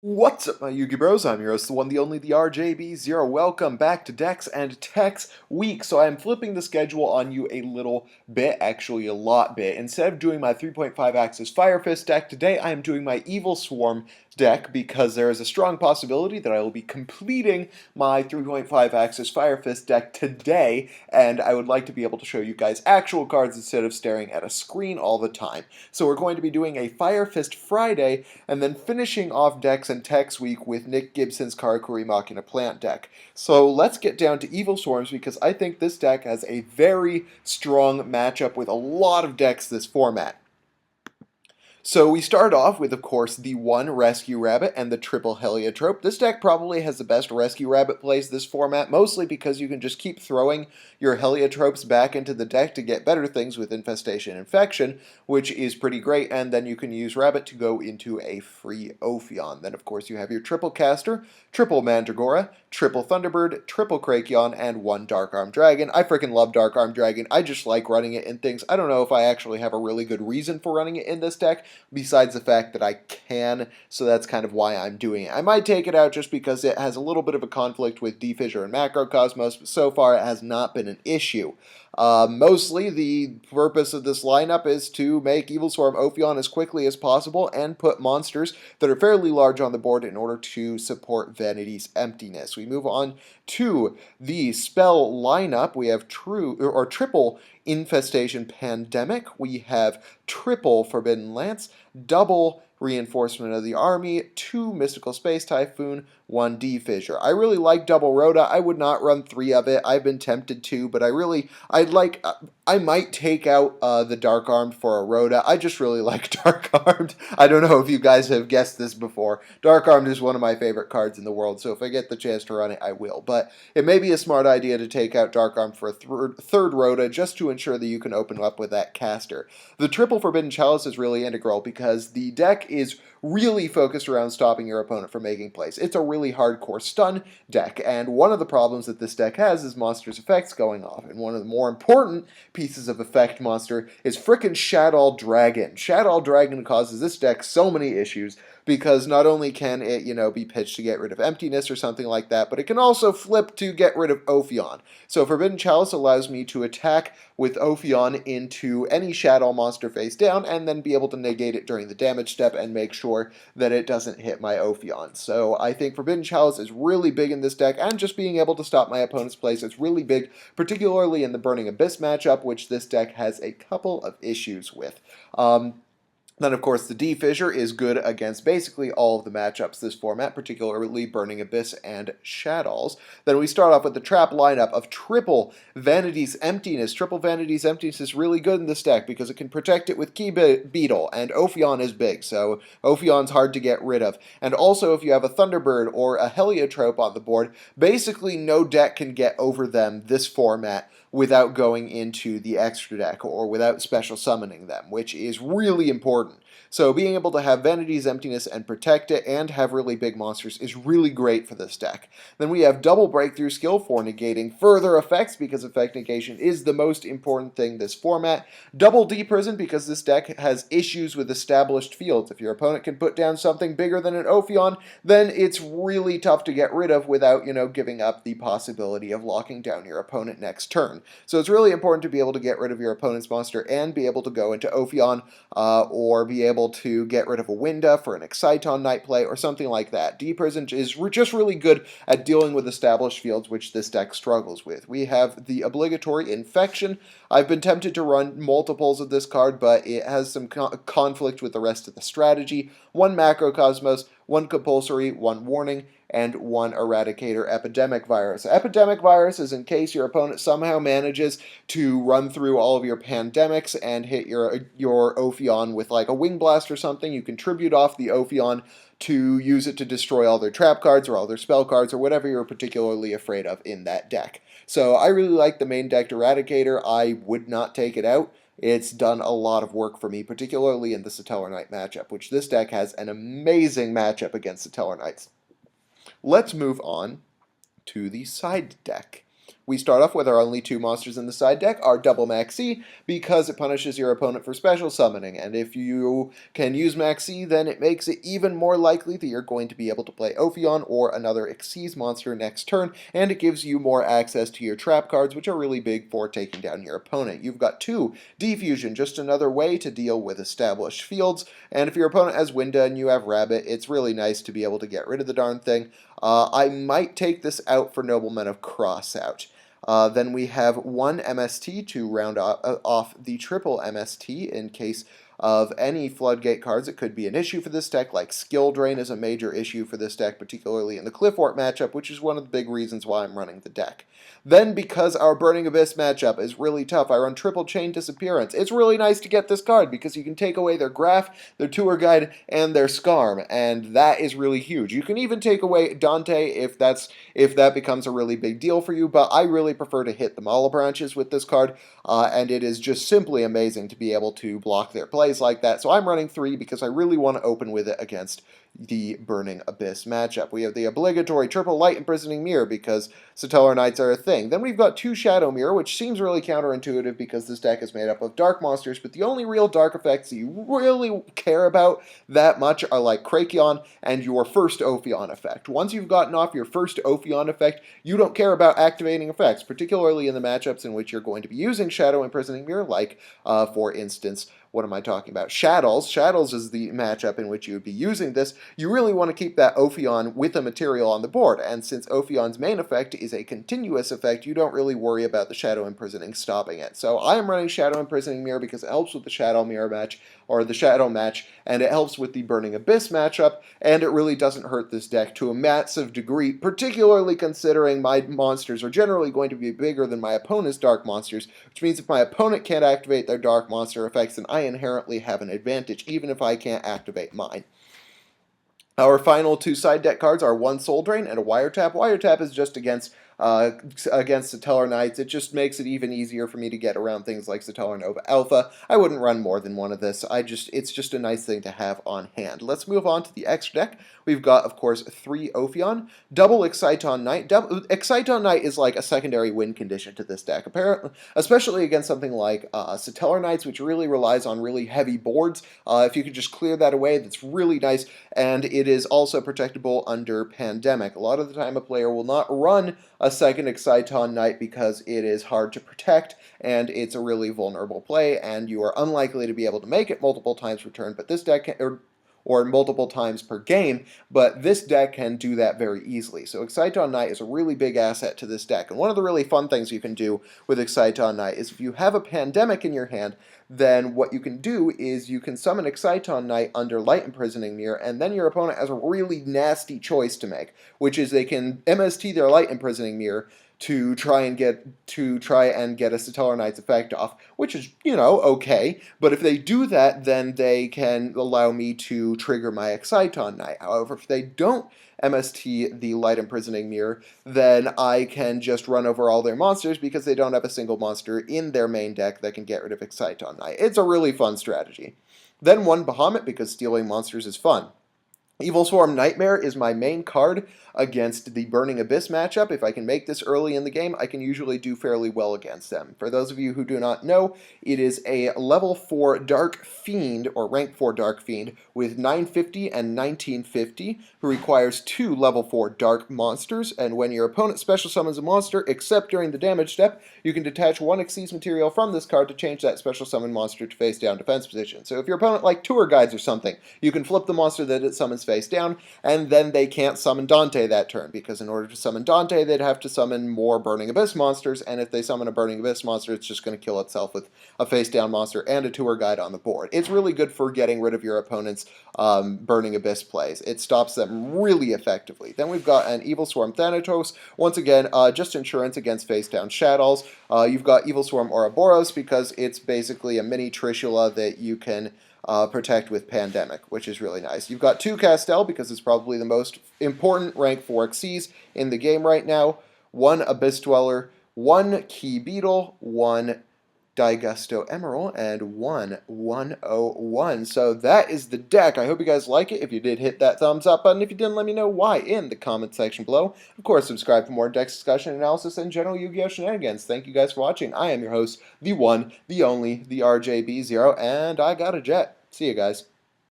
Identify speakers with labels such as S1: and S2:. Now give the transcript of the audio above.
S1: What's up, my Yugi Bros? I'm your host, the one, the only, the RJB0. Welcome back to Decks and Techs Week. So I'm flipping the schedule on you a little bit, actually a lot bit. Instead of doing my 3.5 axis Fire Fist deck, today I am doing my Evilswarm deck because there is a strong possibility that I will be completing my 3.5 axis Fire Fist deck today, and I would like to be able to show you guys actual cards instead of staring at a screen all the time. So we're going to be doing a Fire Fist Friday, and then finishing off Decks and Techs Week with Nick Gibson's Karakuri Machina plant deck. So let's get down to Evilswarms because I think this deck has a very strong matchup with a lot of decks this format. So we start off with, of course, the one Rescue Rabbit and the triple Heliotrope. This deck probably has the best Rescue Rabbit plays this format, mostly because you can just keep throwing your Heliotropes back into the deck to get better things with Infestation Infection, which is pretty great, and then you can use Rabbit to go into a free Ophion. Then, of course, you have your triple Caster, triple Mandragora, triple Thunderbird, triple Krakion, and one Dark Arm Dragon. I freaking love Dark Arm Dragon. I just like running it in things. I don't know if I actually have a really good reason for running it in this deck, besides the fact that I can, so that's kind of why I'm doing it. I might take it out just because it has a little bit of a conflict with D-Fissure and Macrocosmos, but so far it has not been an issue. Mostly the purpose of this lineup is to make Evilswarm Ophion as quickly as possible and put monsters that are fairly large on the board in order to support Vanity's Emptiness. We move on to the spell lineup. We have triple Infestation Pandemic. We have triple Forbidden Lance, double Reinforcement of the Army, 2 Mystical Space Typhoon, 1 D-Fissure. I really like double Rhoda. I would not run 3 of it. I've been tempted to, but I might take out the Dark Armed for a Rhoda. I just really like Dark Armed. I don't know if you guys have guessed this before. Dark Armed is one of my favorite cards in the world, so if I get the chance to run it, I will. But it may be a smart idea to take out Dark Armed for a third Rhoda just to ensure that you can open up with that caster. The triple Forbidden Chalice is really integral because the deck is really focused around stopping your opponent from making plays. It's a really hardcore stun deck, and one of the problems that this deck has is monsters' effects going off, and one of the more important pieces of effect monster is frickin' Shadow Dragon. Shadow Dragon causes this deck so many issues because not only can it, be pitched to get rid of Emptiness or something like that, but it can also flip to get rid of Ophion. So Forbidden Chalice allows me to attack with Ophion into any Shadow monster face down and then be able to negate it during the damage step and make sure that it doesn't hit my Ophion. So I think Forbidden Chalice is really big in this deck, and just being able to stop my opponent's plays is really big, particularly in the Burning Abyss matchup, which this deck has a couple of issues with. Then, of course, the D-Fissure is good against basically all of the matchups this format, particularly Burning Abyss and Shadows. Then we start off with the trap lineup of triple Vanity's Emptiness. Triple Vanity's Emptiness is really good in this deck because it can protect it with Key Beetle, and Ophion is big, so Ophion's hard to get rid of. And also, if you have a Thunderbird or a Heliotrope on the board, basically no deck can get over them this format without going into the extra deck or without special summoning them, which is really important. So being able to have Vanity's Emptiness and protect it and have really big monsters is really great for this deck. Then we have double Breakthrough Skill for negating further effects because effect negation is the most important thing this format. Double D-Prison because this deck has issues with established fields. If your opponent can put down something bigger than an Ophion, then it's really tough to get rid of without, giving up the possibility of locking down your opponent next turn. So it's really important to be able to get rid of your opponent's monster and be able to go into Ophion or be able to get rid of a Winda for an Exciton Night Play or something like that. D-Prison is just really good at dealing with established fields, which this deck struggles with. We have the obligatory Infection. I've been tempted to run multiples of this card, but it has some conflict with the rest of the strategy. 1 Macrocosmos, 1 Compulsory, 1 Warning, and 1 Eradicator Epidemic Virus. Epidemic Virus is in case your opponent somehow manages to run through all of your pandemics and hit your Ophion with like a Wing Blast or something. You can tribute off the Ophion to use it to destroy all their trap cards or all their spell cards or whatever you're particularly afraid of in that deck. So I really like the main decked Eradicator. I would not take it out. It's done a lot of work for me, particularly in the Satellar Knight matchup, which this deck has an amazing matchup against Satellar Knights. Let's move on to the side deck. we start off with our only 2 monsters in the side deck, our double Maxi, because it punishes your opponent for special summoning, and if you can use Maxi, then it makes it even more likely that you're going to be able to play Ophion or another Xyz monster next turn, and it gives you more access to your trap cards, which are really big for taking down your opponent. You've got 2 Defusion, just another way to deal with established fields, and if your opponent has Winda and you have Rabbit, it's really nice to be able to get rid of the darn thing. I might take this out for Noblemen of Crossout. Then we have 1 MST to round off the triple MST in case of any floodgate cards. It could be an issue for this deck, like Skill Drain is a major issue for this deck, particularly in the Cliffort matchup, which is one of the big reasons why I'm running the deck. Then, because our Burning Abyss matchup is really tough, I run Triple Chain Disappearance. It's really nice to get this card because you can take away their Graph, their Tour Guide, and their Scarm, and that is really huge. You can even take away Dante if that becomes a really big deal for you, but I really prefer to hit the Mala Branches with this card, and it is just simply amazing to be able to block their plays like that. So I'm running 3 because I really want to open with it against the Burning Abyss matchup. We have the obligatory triple Light Imprisoning Mirror because Satellar Knights are a thing. Then we've got 2 Shadow Mirror, which seems really counterintuitive because this deck is made up of dark monsters, but the only real dark effects that you really care about that much are like Krakion and your first Ophion effect. Once you've gotten off your first Ophion effect, you don't care about activating effects, particularly in the matchups in which you're going to be using Shadow Imprisoning Mirror, like, for instance, what am I talking about? Shadows. Shadows is the matchup in which you would be using this. You really want to keep that Ophion with a material on the board, and since Ophion's main effect is a continuous effect, you don't really worry about the Shadow Imprisoning stopping it. So I am running Shadow Imprisoning Mirror because it helps with the Shadow Mirror match, or the Shadow match, and it helps with the Burning Abyss matchup, and it really doesn't hurt this deck to a massive degree, particularly considering my monsters are generally going to be bigger than my opponent's dark monsters, which means if my opponent can't activate their dark monster effects, then I inherently have an advantage, even if I can't activate mine. Our final 2 side deck cards are 1 Soul Drain and a Wiretap. Wiretap is just against Satellar Knights. It just makes it even easier for me to get around things like Satellar Nova Alpha. I wouldn't run more than one of this. It's just a nice thing to have on hand. Let's move on to the extra deck. We've got, of course, 3 Ophion, double Exciton Knight. Exciton Knight is like a secondary win condition to this deck, apparently, especially against something like Satellar Knights, which really relies on really heavy boards. If you could just clear that away, that's really nice, and it is also protectable under Pandemic. A lot of the time, a player will not run a second Exciton Knight because it is hard to protect, and it's a really vulnerable play, and you are unlikely to be able to make it multiple times per turn, but this deck or multiple times per game, but this deck can do that very easily. So Exciton Knight is a really big asset to this deck, and one of the really fun things you can do with Exciton Knight is if you have a Pandemic in your hand, then what you can do is you can summon Exciton Knight under Light Imprisoning Mirror, and then your opponent has a really nasty choice to make, which is they can MST their Light Imprisoning Mirror to try and get a Satellar Knight's effect off, which is, okay. But if they do that, then they can allow me to trigger my Exciton Knight. However, if they don't MST the Light Imprisoning Mirror, then I can just run over all their monsters because they don't have a single monster in their main deck that can get rid of Exciton Knight. It's a really fun strategy. Then 1 Bahamut because stealing monsters is fun. Evilswarm Nightmare is my main card against the Burning Abyss matchup. If I can make this early in the game, I can usually do fairly well against them. For those of you who do not know, it is a level 4 Dark Fiend, or rank 4 Dark Fiend, with 950 and 1950, who requires 2 level 4 Dark monsters, and when your opponent special summons a monster, except during the damage step, you can detach 1 Xyz material from this card to change that special summon monster to face down defense position. So if your opponent like Tour Guides or something, you can flip the monster that it summons face down, and then they can't summon Dante that turn, because in order to summon Dante, they'd have to summon more Burning Abyss monsters, and if they summon a Burning Abyss monster, it's just going to kill itself with a face-down monster and a Tour Guide on the board. It's really good for getting rid of your opponent's Burning Abyss plays. It stops them really effectively. Then we've got an Evilswarm Thanatos, once again, just insurance against face-down Shadows. You've got Evilswarm Ouroboros, because it's basically a mini Trishula that you can protect with Pandemic, which is really nice. You've got 2 Castel, because it's probably the most important rank 4 Xyz in the game right now, 1 Abyss Dweller, 1 Key Beetle, 1 Digusto Emerald, and 101. So that is the deck. I hope you guys like it. If you did, hit that thumbs up button. If you didn't, let me know why in the comment section below. Of course, subscribe for more deck discussion, analysis, and general Yu-Gi-Oh! Shenanigans. Thank you guys for watching. I am your host, the one, the only, the RJB0, and I got a jet. See you guys.